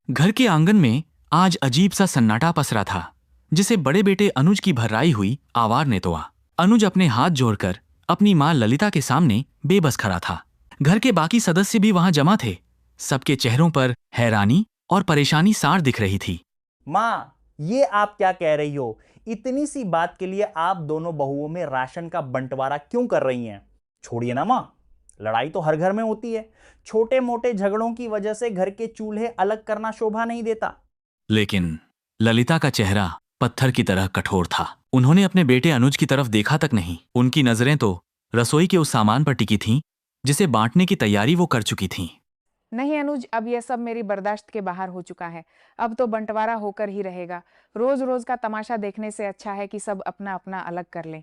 घर के आंगन में आज अजीब सा सन्नाटा पसरा था, जिसे बड़े बेटे अनुज की भर्राई हुई आवाज ने तोड़ा। अनुज अपने हाथ जोड़कर अपनी मां ललिता के सामने बेबस खड़ा था। घर के बाकी सदस्य भी वहां जमा थे। सबके चेहरों पर हैरानी और परेशानी सार दिख रही थी। माँ, ये आप क्या कह रही हो? इतनी सी बात के लिए आप दोनों बहुओं में राशन का बंटवारा क्यों कर रही हैं? छोड़िए ना माँ, लड़ाई तो हर घर में होती है। छोटे मोटे झगड़ों की वजह से घर के चूल्हे अलग करना शोभा नहीं देता। लेकिन ललिता का चेहरा पत्थर की तरह कठोर था। उन्होंने अपने बेटे अनुज की तरफ देखा तक नहीं। उनकी नजरें तो रसोई के उस सामान पर टिकी थीं, जिसे बांटने की तैयारी वो कर चुकी थीं। नहीं अनुज, अब यह सब मेरी बर्दाश्त के बाहर हो चुका है। अब तो बंटवारा होकर ही रहेगा। रोज रोज का तमाशा देखने से अच्छा है कि सब अपना अपना अलग कर लें।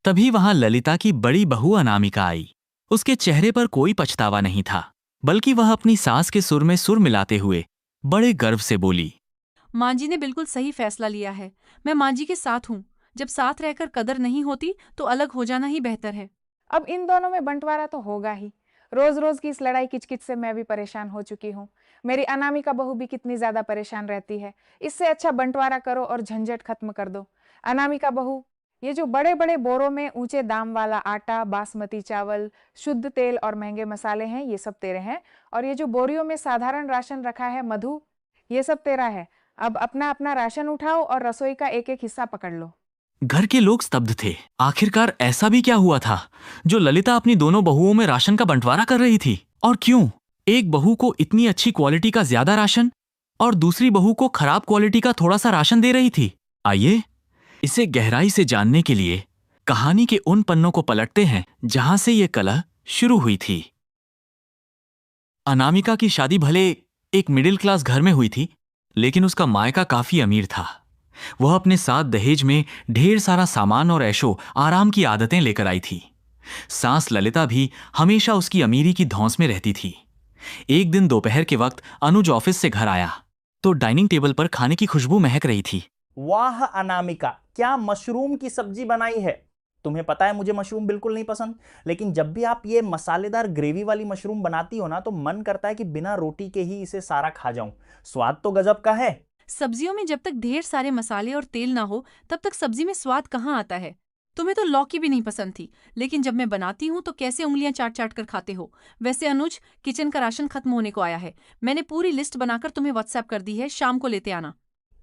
तभी वहां ललिता की बड़ी बहू अनामिका आई। उसके चेहरे पर कोई पछतावा नहीं था, बल्कि वह अपनी सास के सुर में सुर मिलाते हुए बड़े गर्व से बोली, माँ जी ने बिल्कुल सही फैसला लिया है। मैं माँ जी के साथ हूँ। जब साथ रहकर कदर नहीं होती तो अलग हो जाना ही बेहतर है। अब इन दोनों में बंटवारा तो होगा ही। रोज रोज की इस लड़ाई किचकिच से मैं भी परेशान हो चुकी हूँ। मेरी अनामिका बहू भी कितनी ज्यादा परेशान रहती है। इससे अच्छा बंटवारा करो और झंझट खत्म कर दो। अनामिका बहू, ये जो बड़े बड़े बोरों में ऊंचे दाम वाला आटा, बासमती चावल, शुद्ध तेल और महंगे मसाले हैं, ये सब तेरे हैं। और ये जो बोरियों में साधारण राशन रखा है मधु, ये सब तेरा है। अब अपना अपना राशन उठाओ और रसोई का एक एक हिस्सा पकड़ लो। घर के लोग स्तब्ध थे। आखिरकार ऐसा भी क्या हुआ था जो ललिता अपनी दोनों बहुओं में राशन का बंटवारा कर रही थी? और क्यों एक बहू को इतनी अच्छी क्वालिटी का ज्यादा राशन और दूसरी बहू को खराब क्वालिटी का थोड़ा सा राशन दे रही थी? आइए इसे गहराई से जानने के लिए कहानी के उन पन्नों को पलटते हैं जहां से यह कलह शुरू हुई थी। अनामिका की शादी भले एक मिडिल क्लास घर में हुई थी, लेकिन उसका मायका काफी अमीर था। वह अपने साथ दहेज में ढेर सारा सामान और ऐशो आराम की आदतें लेकर आई थी। सास ललिता भी हमेशा उसकी अमीरी की धौंस में रहती थी। एक दिन दोपहर के वक्त अनुज ऑफिस से घर आया तो डाइनिंग टेबल पर खाने की खुशबू महक रही थी। वाह अनामिका, क्या मशरूम की सब्जी बनाई है! तुम्हें पता है मुझे मशरूम बिल्कुल नहीं पसंद, लेकिन जब भी आप ये मसालेदार ग्रेवी वाली मशरूम बनाती हो ना, तो मन करता है कि बिना रोटी के ही इसे सारा खा जाऊं। स्वाद तो गजब का है। सब्जियों में जब तक ढेर सारे मसाले और तेल ना हो तब तक सब्जी में स्वाद कहाँ आता है। तुम्हें तो लौकी भी नहीं पसंद थी, लेकिन जब मैं बनाती हूँ तो कैसे उंगलियां चाट चाट कर खाते हो। वैसे अनुज, किचन का राशन खत्म होने को आया है। मैंने पूरी लिस्ट बनाकर तुम्हें व्हाट्सएप कर दी है, शाम को लेते आना।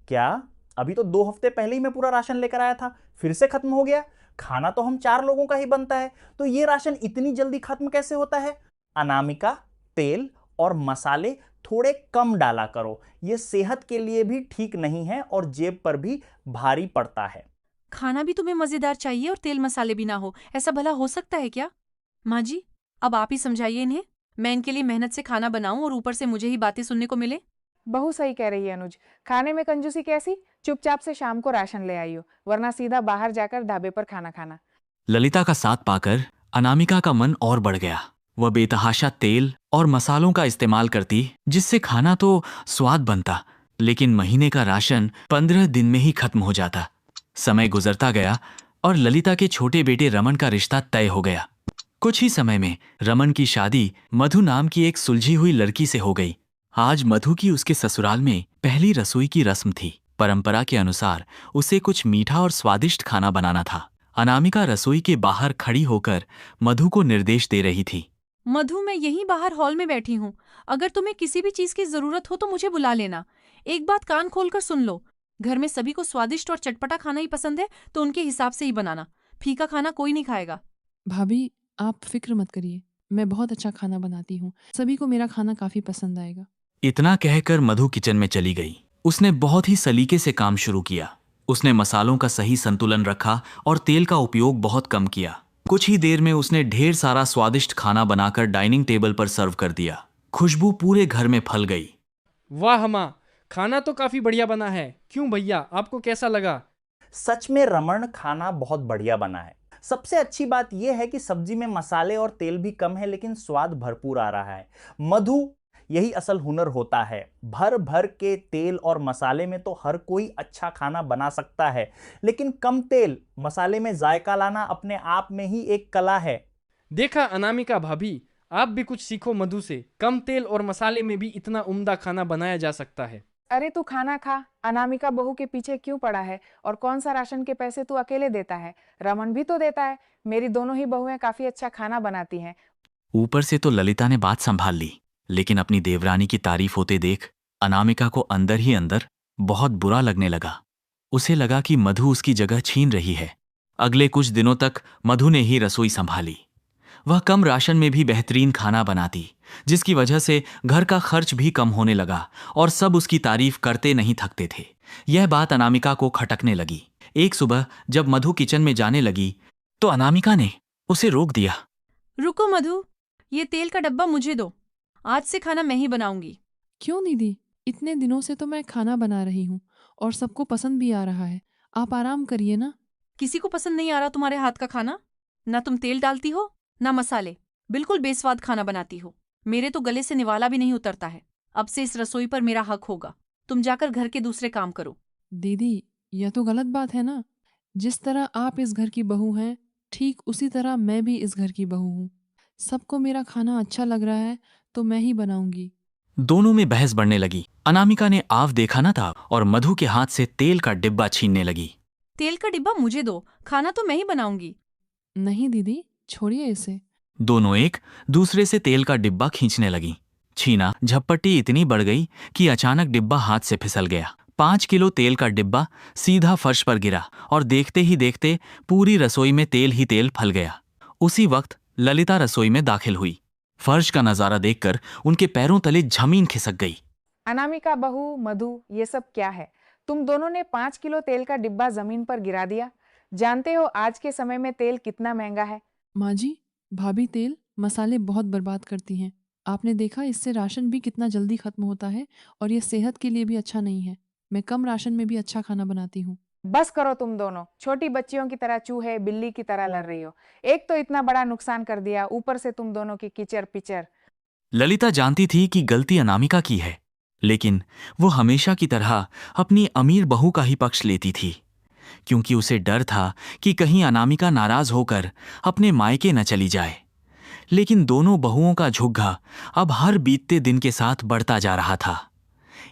क्या? अभी तो 2 हफ्ते पहले ही मैं पूरा राशन लेकर आया था, फिर से खत्म हो गया? खाना तो हम 4 लोगों का ही बनता है, तो ये राशन इतनी जल्दी खत्म कैसे होता है? अनामिका, तेल और मसाले थोड़े कम डाला करो। ये सेहत के लिए भी ठीक नहीं है और जेब पर भी भारी पड़ता है। खाना भी तुम्हें मजेदार चाहिए और तेल मसाले भी ना हो, ऐसा भला हो सकता है क्या? माँ जी, अब आप ही समझाइए इन्हें। मैं इनके लिए मेहनत से खाना बनाऊं और ऊपर से मुझे ही बातें सुनने को मिले। बहू सही कह रही है अनुज। खाने में कंजूसी कैसी? चुपचाप से शाम को राशन ले आइयो, वरना सीधा बाहर जाकर ढाबे पर खाना खाना। ललिता का साथ पाकर अनामिका का मन और बढ़ गया। वह बेतहाशा तेल और मसालों का इस्तेमाल करती, जिससे खाना तो स्वाद बनता, लेकिन महीने का राशन 15 दिन में ही खत्म हो जाता। समय गुजरता गया और ललिता के छोटे बेटे रमन का रिश्ता तय हो गया। कुछ ही समय में रमन की शादी मधु नाम की एक सुलझी हुई लड़की से हो गई। आज मधु की उसके ससुराल में पहली रसोई की रस्म थी। परंपरा के अनुसार उसे कुछ मीठा और स्वादिष्ट खाना बनाना था। अनामिका रसोई के बाहर खड़ी होकर मधु को निर्देश दे रही थी। मधु, मैं यहीं बाहर हॉल में बैठी हूँ। अगर तुम्हें किसी भी चीज की जरूरत हो तो मुझे बुला लेना। एक बात कान खोलकर सुन लो, घर में सभी को स्वादिष्ट और चटपटा खाना ही पसंद है, तो उनके हिसाब से ही बनाना। फीका खाना कोई नहीं खाएगा। भाभी, आप फिक्र मत करिए, मैं बहुत अच्छा खाना बनाती हूँ। सभी को मेरा खाना काफी पसंद आएगा। इतना कहकर मधु किचन में चली गई। उसने बहुत ही सलीके से काम शुरू किया। उसने मसालों का सही संतुलन रखा और तेल का उपयोग बहुत कम किया। कुछ ही देर में उसने ढेर सारा स्वादिष्ट खाना बनाकर डाइनिंग टेबल पर सर्व कर दिया। खुशबू पूरे घर में फैल गई। वाह माँ, खाना तो काफी बढ़िया बना है। क्यों भैया, आपको कैसा लगा? सच में रमण, खाना बहुत बढ़िया बना है। सबसे अच्छी बात यह है कि सब्जी में मसाले और तेल भी कम है, लेकिन स्वाद भरपूर आ रहा है। मधु, यही असल हुनर होता है। भर भर के तेल और मसाले में तो हर कोई अच्छा खाना बना सकता है, लेकिन कम तेल मसाले में जायका लाना अपने आप में ही एक कला है। देखा अनामिका भाभी, आप भी कुछ सीखो मधु से। कम तेल और मसाले में भी इतना उम्दा खाना बनाया जा सकता है। अरे तू खाना खा। अनामिका बहू के पीछे क्यों पड़ा है? और कौन सा राशन के पैसे तू अकेले देता है? रमन भी तो देता है। मेरी दोनों ही बहुएं काफी अच्छा खाना बनाती हैं। ऊपर से तो ललिता ने बात संभाल ली, लेकिन अपनी देवरानी की तारीफ होते देख अनामिका को अंदर ही अंदर बहुत बुरा लगने लगा। उसे लगा कि मधु उसकी जगह छीन रही है। अगले कुछ दिनों तक मधु ने ही रसोई संभाली। वह कम राशन में भी बेहतरीन खाना बनाती, जिसकी वजह से घर का खर्च भी कम होने लगा और सब उसकी तारीफ करते नहीं थकते थे। यह बात अनामिका को खटकने लगी। एक सुबह जब मधु किचन में जाने लगी तो अनामिका ने उसे रोक दिया। रुको मधु, ये तेल का डब्बा मुझे दो। आज से खाना मैं ही बनाऊंगी। क्यों दीदी? इतने दिनों से तो मैं खाना बना रही हूँ और सबको पसंद भी आ रहा है। आप आराम करिए ना। किसी को पसंद नहीं आ रहा तुम्हारे हाथ का खाना? ना तुम तेल डालती हो ना मसाले, बिल्कुल बेस्वाद खाना बनाती हो। मेरे तो गले से निवाला भी नहीं उतरता है। अब से इस रसोई पर मेरा हक होगा। तुम जाकर घर के दूसरे काम करो। दीदी, यह तो गलत बात है ना। जिस तरह आप इस घर की बहू हैं, ठीक उसी तरह मैं भी इस घर की बहू हूँ। सबको मेरा खाना अच्छा लग रहा है तो मैं ही बनाऊंगी। दोनों में बहस बढ़ने लगी। अनामिका ने आव देखा न था और मधु के हाथ से तेल का डिब्बा छीनने लगी। तेल का डिब्बा मुझे दो, खाना तो मैं ही बनाऊंगी। नहीं दीदी, छोड़िए इसे। दोनों एक दूसरे से तेल का डिब्बा खींचने लगी। छीना झपट्टी इतनी बढ़ गई कि अचानक डिब्बा हाथ से फिसल गया। 5 किलो तेल का डिब्बा सीधा फर्श पर गिरा और देखते ही देखते पूरी रसोई में तेल ही तेल फैल गया। उसी वक्त ललिता रसोई में दाखिल हुई। फर्श का नजारा देखकर उनके पैरों तले जमीन खिसक गई। अनामिका बहू, मधु, ये सब क्या है? तुम दोनों ने 5 किलो तेल का डिब्बा जमीन पर गिरा दिया। जानते हो आज के समय में तेल कितना महंगा है? माँ जी, भाभी तेल मसाले बहुत बर्बाद करती हैं। आपने देखा इससे राशन भी कितना जल्दी खत्म होता है और ये सेहत के लिए भी अच्छा नहीं है। मैं कम राशन में भी अच्छा खाना बनाती हूँ। बस करो तुम दोनों। छोटी बच्चियों की तरह चूहे बिल्ली की तरह लड़ रही हो। एक तो इतना बड़ा नुकसान कर दिया, ऊपर से तुम दोनों की कीचड़ पिचड़। ललिता जानती थी कि गलती अनामिका की है, लेकिन वो हमेशा की तरह अपनी अमीर बहू का ही पक्ष लेती थी, क्योंकि उसे डर था कि कहीं अनामिका नाराज होकर अपने मायके न चली जाए। लेकिन दोनों बहुओं का झुग्गा अब हर बीतते दिन के साथ बढ़ता जा रहा था।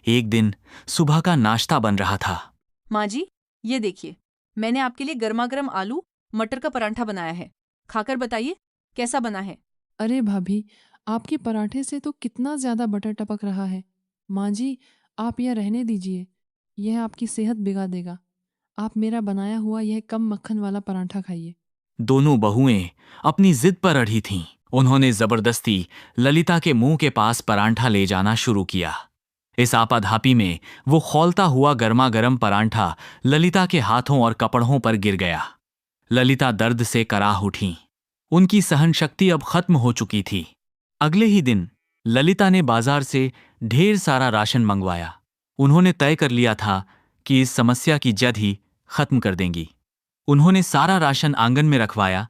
एक दिन सुबह का नाश्ता बन रहा था। माँ जी, ये देखिए, मैंने आपके लिए गर्मा गर्म आलू मटर का परांठा बनाया है। खाकर बताइए कैसा बना है। अरे भाभी, आपके पराठे से तो कितना ज़्यादा बटर टपक रहा है। माँ जी, आप यह रहने दीजिए, यह आपकी सेहत बिगाड़ देगा। आप मेरा बनाया हुआ यह कम मक्खन वाला पराठा खाइए। दोनों बहुएं अपनी जिद पर अड़ी थीं। उन्होंने जबरदस्ती ललिता के मुंह के पास परांठा ले जाना शुरू किया। इस आपाधापी में वो खौलता हुआ गर्मा गर्म परांठा ललिता के हाथों और कपड़ों पर गिर गया। ललिता दर्द से कराह उठी। उनकी सहन शक्ति अब खत्म हो चुकी थी। अगले ही दिन ललिता ने बाजार से ढेर सारा राशन मंगवाया। उन्होंने तय कर लिया था कि इस समस्या की जड़ ही खत्म कर देंगी। उन्होंने सारा राशन आंगन में रखवाया